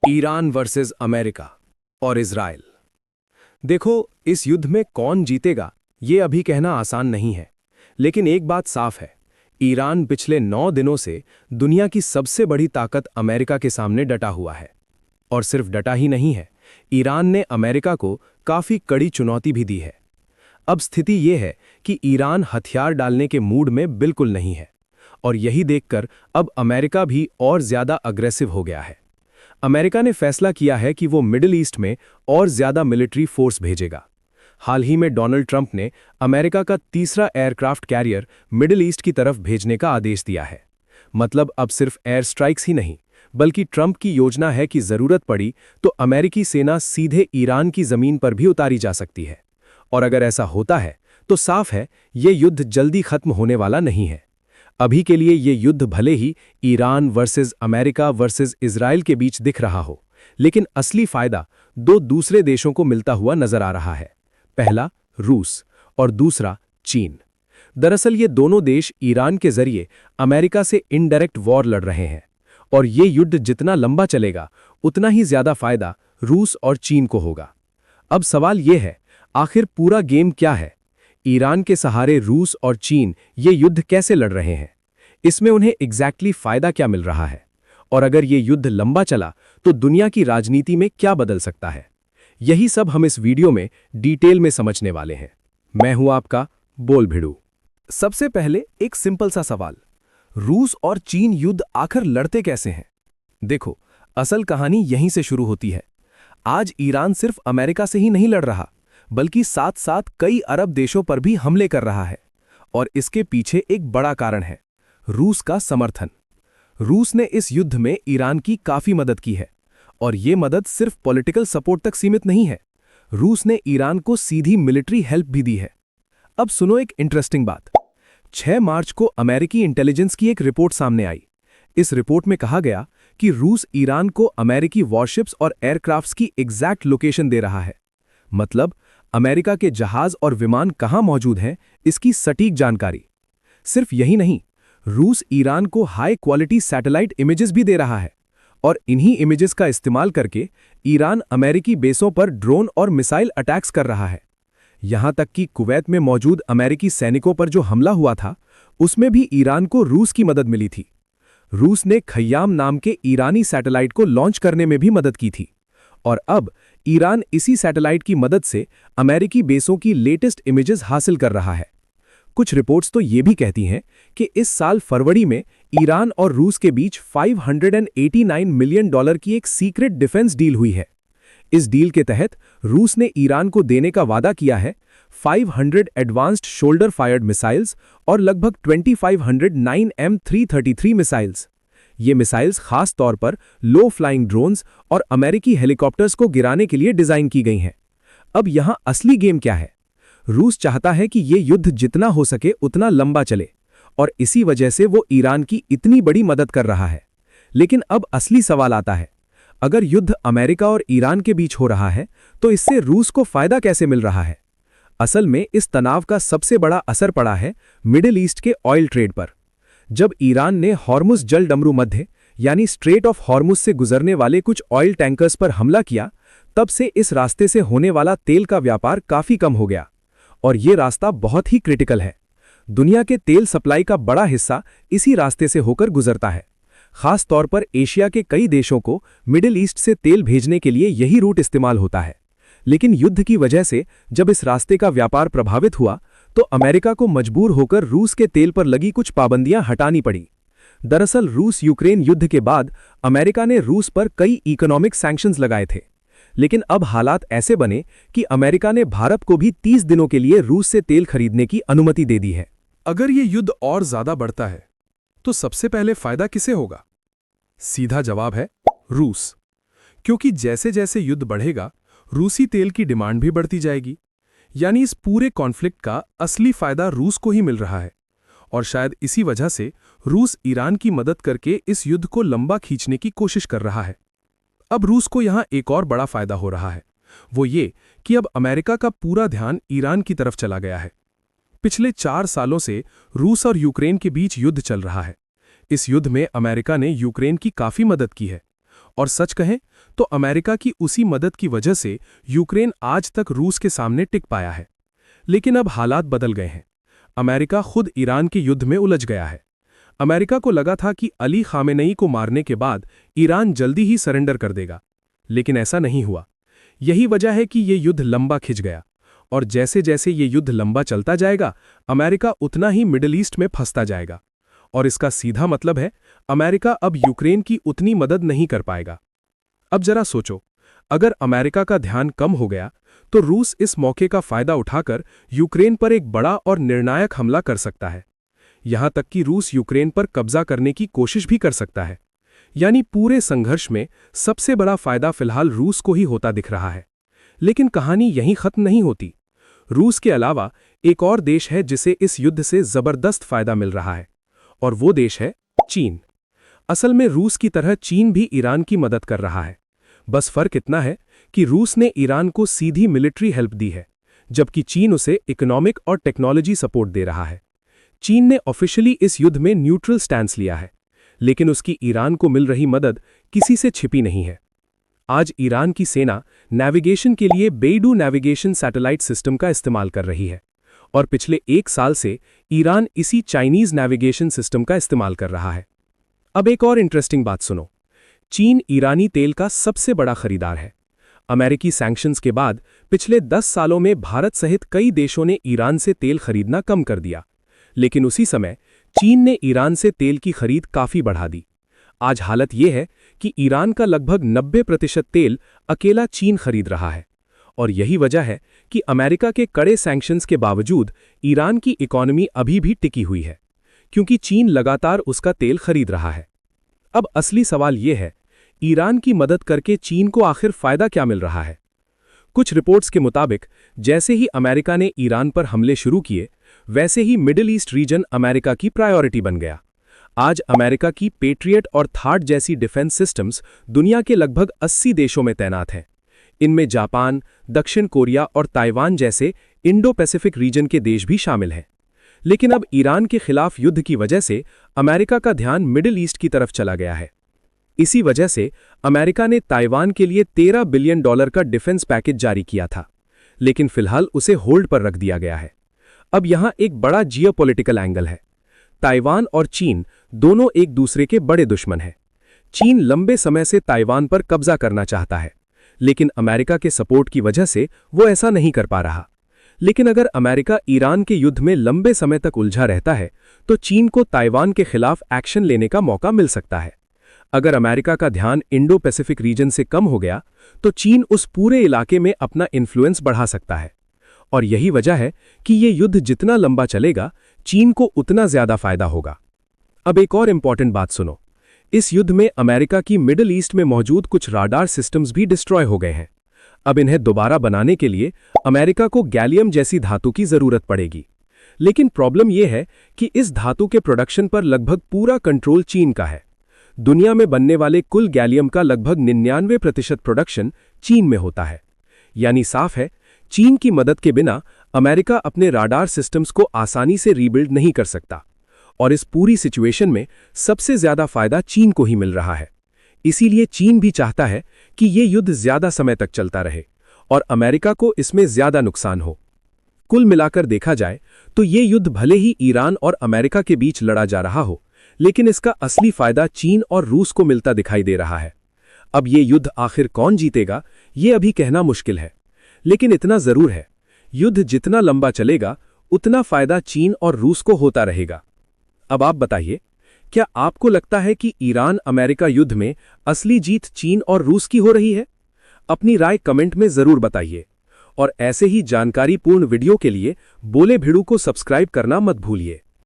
Iran versus America और Israel. देखो, इस युद्ध में कौन जीतेगा ये अभी कहना आसान नहीं है, लेकिन एक बात साफ है। ईरान पिछले 9 दिनों से दुनिया की सबसे बड़ी ताकत अमेरिका के सामने डटा हुआ है। और सिर्फ डटा ही नहीं है, ईरान ने अमेरिका को काफी कड़ी चुनौती भी दी है। अब स्थिति ये है कि ईरान हथियार डालने के मूड में बिल्कुल नहीं है, और यही देखकर अब अमेरिका भी और ज्यादा अग्रेसिव हो गया है। अमेरिका ने फैसला किया है कि वो मिडिल ईस्ट में और ज्यादा मिलिट्री फोर्स भेजेगा। हाल ही में डोनाल्ड ट्रंप ने अमेरिका का तीसरा एयरक्राफ्ट कैरियर मिडिल ईस्ट की तरफ भेजने का आदेश दिया है। मतलब अब सिर्फ एयर स्ट्राइक्स ही नहीं, बल्कि ट्रंप की योजना है कि जरूरत पड़ी तो अमेरिकी सेना सीधे ईरान की जमीन पर भी उतारी जा सकती है। और अगर ऐसा होता है तो साफ है, ये युद्ध जल्दी खत्म होने वाला नहीं है। अभी के लिए ये युद्ध भले ही Iran versus America versus Israel के बीच दिख रहा हो, लेकिन असली फायदा दो दूसरे देशों को मिलता हुआ नजर आ रहा है। पहला रूस और दूसरा चीन। दरअसल ये दोनों देश ईरान के जरिए अमेरिका से इनडायरेक्ट वॉर लड़ रहे हैं, और ये युद्ध जितना लंबा चलेगा उतना ही ज्यादा फायदा रूस और चीन को होगा। अब सवाल ये है, आखिर पूरा गेम क्या है? ईरान के सहारे रूस और चीन ये युद्ध कैसे लड़ रहे हैं? इसमें उन्हें एग्जैक्टली फायदा क्या मिल रहा है? और अगर ये युद्ध लंबा चला तो दुनिया की राजनीति में क्या बदल सकता है? यही सब हम इस वीडियो में डिटेल में समझने वाले हैं। मैं हूं आपका बोल भिड़ू। सबसे पहले एक सिंपल सा सवाल, रूस और चीन युद्ध आखिर लड़ते कैसे हैं? देखो, असल कहानी यहीं से शुरू होती है। आज ईरान सिर्फ अमेरिका से ही नहीं लड़ रहा, बल्कि साथ साथ कई अरब देशों पर भी हमले कर रहा है। और इसके पीछे एक बड़ा कारण है, रूस का समर्थन। रूस ने इस युद्ध में ईरान की काफी मदद की है, और ये मदद सिर्फ पॉलिटिकल सपोर्ट तक सीमित नहीं है। रूस ने ईरान को सीधी मिलिट्री हेल्प भी दी है। अब सुनो एक इंटरेस्टिंग बात। 6 मार्च को अमेरिकी इंटेलिजेंस की एक रिपोर्ट सामने आई। इस रिपोर्ट में कहा गया कि रूस ईरान को अमेरिकी वॉरशिप्स और एयरक्राफ्ट्स की एग्जैक्ट लोकेशन दे रहा है। मतलब अमेरिका के जहाज और विमान कहां मौजूद हैं, इसकी सटीक जानकारी। सिर्फ यही नहीं, रूस ईरान को हाई क्वालिटी सैटेलाइट इमेजेस भी दे रहा है, और इन्हीं इमेजेस का इस्तेमाल करके ईरान अमेरिकी बेसों पर ड्रोन और मिसाइल अटैक्स कर रहा है। यहां तक कि कुवैत में मौजूद अमेरिकी सैनिकों पर जो हमला हुआ था, उसमें भी ईरान को रूस की मदद मिली थी। रूस ने खय्याम नाम के ईरानी सैटेलाइट को लॉन्च करने में भी मदद की थी। और अब ईरान इसी सैटेलाइट की मदद से अमेरिकी बेसों की लेटेस्ट इमेजेस हासिल कर रहा है। कुछ रिपोर्ट्स तो ये भी कहती हैं कि इस साल फरवरी में ईरान और रूस के बीच $589 मिलियन की एक सीक्रेट डिफेंस डील हुई है। इस डील के तहत रूस ने ईरान को देने का वादा किया है 500 एडवांस्ड शोल्डर फायर्ड मिसाइल्स और लगभग 2500 9M333 मिसाइल्स। ये मिसाइल्स खास तौर पर लो फ्लाइंग ड्रोन्स और अमेरिकी हेलीकॉप्टर्स को गिराने के लिए डिजाइन की गई हैं। अब यहां असली गेम क्या है? रूस चाहता है कि ये युद्ध जितना हो सके उतना लंबा चले, और इसी वजह से वो ईरान की इतनी बड़ी मदद कर रहा है। लेकिन अब असली सवाल आता है, अगर युद्ध अमेरिका और ईरान के बीच हो रहा है तो इससे रूस को फायदा कैसे मिल रहा है? असल में इस तनाव का सबसे बड़ा असर पड़ा है मिडिल ईस्ट के ऑयल ट्रेड पर। जब ईरान ने हॉर्मुज जल डमरू मध्य यानी स्ट्रेट ऑफ हॉर्मुज से गुजरने वाले कुछ ऑयल टैंकर्स पर हमला किया, तब से इस रास्ते से होने वाला तेल का व्यापार काफी कम हो गया। और ये रास्ता बहुत ही क्रिटिकल है। दुनिया के तेल सप्लाई का बड़ा हिस्सा इसी रास्ते से होकर गुजरता है। खास तौर पर एशिया के कई देशों को मिडिल ईस्ट से तेल भेजने के लिए यही रूट इस्तेमाल होता है। लेकिन युद्ध की वजह से जब इस रास्ते का व्यापार प्रभावित हुआ तो अमेरिका को मजबूर होकर रूस के तेल पर लगी कुछ पाबंदियां हटानी पड़ी। दरअसल रूस यूक्रेन युद्ध के बाद अमेरिका ने रूस पर कई इकोनॉमिक सैंक्शंस लगाए थे। लेकिन अब हालात ऐसे बने कि अमेरिका ने भारत को भी 30 दिनों के लिए रूस से तेल खरीदने की अनुमति दे दी है। अगर ये युद्ध और ज्यादा बढ़ता है तो सबसे पहले फायदा किसे होगा? सीधा जवाब है रूस। क्योंकि जैसे जैसे युद्ध बढ़ेगा, रूसी तेल की डिमांड भी बढ़ती जाएगी। यानी इस पूरे कॉन्फ्लिक्ट का असली फायदा रूस को ही मिल रहा है। और शायद इसी वजह से रूस ईरान की मदद करके इस युद्ध को लंबा खींचने की कोशिश कर रहा है। अब रूस को यहां एक और बड़ा फायदा हो रहा है, वो ये कि अब अमेरिका का पूरा ध्यान ईरान की तरफ चला गया है। पिछले 4 सालों से रूस और यूक्रेन के बीच युद्ध चल रहा है। इस युद्ध में अमेरिका ने यूक्रेन की काफी मदद की है, और सच कहें तो अमेरिका की उसी मदद की वजह से यूक्रेन आज तक रूस के सामने टिक पाया है। लेकिन अब हालात बदल गए हैं। अमेरिका खुद ईरान के युद्ध में उलझ गया है। अमेरिका को लगा था कि अली खामेनेई को मारने के बाद ईरान जल्दी ही सरेंडर कर देगा, लेकिन ऐसा नहीं हुआ। यही वजह है कि ये युद्ध लंबा खिंच गया, और जैसे जैसे ये युद्ध लंबा चलता जाएगा, अमेरिका उतना ही मिडिल ईस्ट में फंसता जाएगा। और इसका सीधा मतलब है, अमेरिका अब यूक्रेन की उतनी मदद नहीं कर पाएगा। अब जरा सोचो, अगर अमेरिका का ध्यान कम हो गया तो रूस इस मौके का फायदा उठाकर यूक्रेन पर एक बड़ा और निर्णायक हमला कर सकता है। यहां तक कि रूस यूक्रेन पर कब्जा करने की कोशिश भी कर सकता है। यानी पूरे संघर्ष में सबसे बड़ा फायदा फिलहाल रूस को ही होता दिख रहा है। लेकिन कहानी यहीं खत्म नहीं होती। रूस के अलावा एक और देश है जिसे इस युद्ध से जबरदस्त फायदा मिल रहा है, और वो देश है चीन। असल में रूस की तरह चीन भी ईरान की मदद कर रहा है। बस फर्क इतना है कि रूस ने ईरान को सीधी मिलिट्री हेल्प दी है, जबकि चीन उसे इकोनॉमिक और टेक्नोलॉजी सपोर्ट दे रहा है। चीन ने ऑफिशियली इस युद्ध में न्यूट्रल स्टैंस लिया है, लेकिन उसकी ईरान को मिल रही मदद किसी से छिपी नहीं है। आज ईरान की सेना नेविगेशन के लिए बेइडू नेविगेशन सैटेलाइट सिस्टम का इस्तेमाल कर रही है, और पिछले 1 साल से ईरान इसी चाइनीज नेविगेशन सिस्टम का इस्तेमाल कर रहा है। अब एक और इंटरेस्टिंग बात सुनो। चीन ईरानी तेल का सबसे बड़ा खरीदार है। अमेरिकी सैंक्शंस के बाद पिछले 10 सालों में भारत सहित कई देशों ने ईरान से तेल खरीदना कम कर दिया, लेकिन उसी समय चीन ने ईरान से तेल की खरीद काफी बढ़ा दी। आज हालत यह है कि ईरान का लगभग 90% तेल अकेला चीन खरीद रहा है, और यही वजह है कि अमेरिका के कड़े सैंक्शंस के बावजूद ईरान की इकोनॉमी अभी भी टिकी हुई है, क्योंकि चीन लगातार उसका तेल खरीद रहा है। अब असली सवाल यह है, ईरान की मदद करके चीन को आखिर फायदा क्या मिल रहा है? कुछ रिपोर्ट्स के मुताबिक जैसे ही अमेरिका ने ईरान पर हमले शुरू किए, वैसे ही मिडिल ईस्ट रीजन अमेरिका की प्रायोरिटी बन गया। आज अमेरिका की पेट्रियट और थार्ड जैसी डिफेंस सिस्टम्स दुनिया के लगभग 80 देशों में तैनात हैं। इनमें जापान, दक्षिण कोरिया और ताइवान जैसे इंडो पैसिफिक रीजन के देश भी शामिल हैं। लेकिन अब ईरान के खिलाफ युद्ध की वजह से अमेरिका का ध्यान मिडिल ईस्ट की तरफ चला गया है। इसी वजह से अमेरिका ने ताइवान के लिए $13 बिलियन का डिफेंस पैकेज जारी किया था, लेकिन फिलहाल उसे होल्ड पर रख दिया गया है। अब यहां एक बड़ा जियोपॉलिटिकल एंगल है। ताइवान और चीन दोनों एक दूसरे के बड़े दुश्मन हैं। चीन लंबे समय से ताइवान पर कब्जा करना चाहता है, लेकिन अमेरिका के सपोर्ट की वजह से वो ऐसा नहीं कर पा रहा। लेकिन अगर अमेरिका ईरान के युद्ध में लंबे समय तक उलझा रहता है, तो चीन को ताइवान के खिलाफ एक्शन लेने का मौका मिल सकता है। अगर अमेरिका का ध्यान इंडो पैसिफिक रीजन से कम हो गया, तो चीन उस पूरे इलाके में अपना इन्फ्लुएंस बढ़ा सकता है। और यही वजह है कि ये युद्ध जितना लंबा चलेगा, चीन को उतना ज्यादा फायदा होगा। अब एक और इंपॉर्टेंट बात सुनो। इस युद्ध में अमेरिका की मिडिल ईस्ट में मौजूद कुछ राडार सिस्टम्स भी डिस्ट्रॉय हो गए हैं। अब इन्हें दोबारा बनाने के लिए अमेरिका को गैलियम जैसी धातु की जरूरत पड़ेगी। लेकिन प्रॉब्लम यह है कि इस धातु के प्रोडक्शन पर लगभग पूरा कंट्रोल चीन का है। दुनिया में बनने वाले कुल गैलियम का लगभग 99% प्रोडक्शन चीन में होता है। यानी साफ है, चीन की मदद के बिना अमेरिका अपने राडार सिस्टम्स को आसानी से रीबिल्ड नहीं कर सकता, और इस पूरी सिचुएशन में सबसे ज्यादा फायदा चीन को ही मिल रहा है। इसीलिए चीन भी चाहता है कि ये युद्ध ज्यादा समय तक चलता रहे और अमेरिका को इसमें ज्यादा नुकसान हो। कुल मिलाकर देखा जाए तो ये युद्ध भले ही ईरान और अमेरिका के बीच लड़ा जा रहा हो, लेकिन इसका असली फायदा चीन और रूस को मिलता दिखाई दे रहा है। अब ये युद्ध आखिर कौन जीतेगा, ये अभी कहना मुश्किल है, लेकिन इतना जरूर है, युद्ध जितना लंबा चलेगा उतना फायदा चीन और रूस को होता रहेगा। अब आप बताइए, क्या आपको लगता है कि ईरान अमेरिका युद्ध में असली जीत चीन और रूस की हो रही है? अपनी राय कमेंट में जरूर बताइए, और ऐसे ही जानकारीपूर्ण वीडियो के लिए बोले भिड़ू को सब्सक्राइब करना मत भूलिए।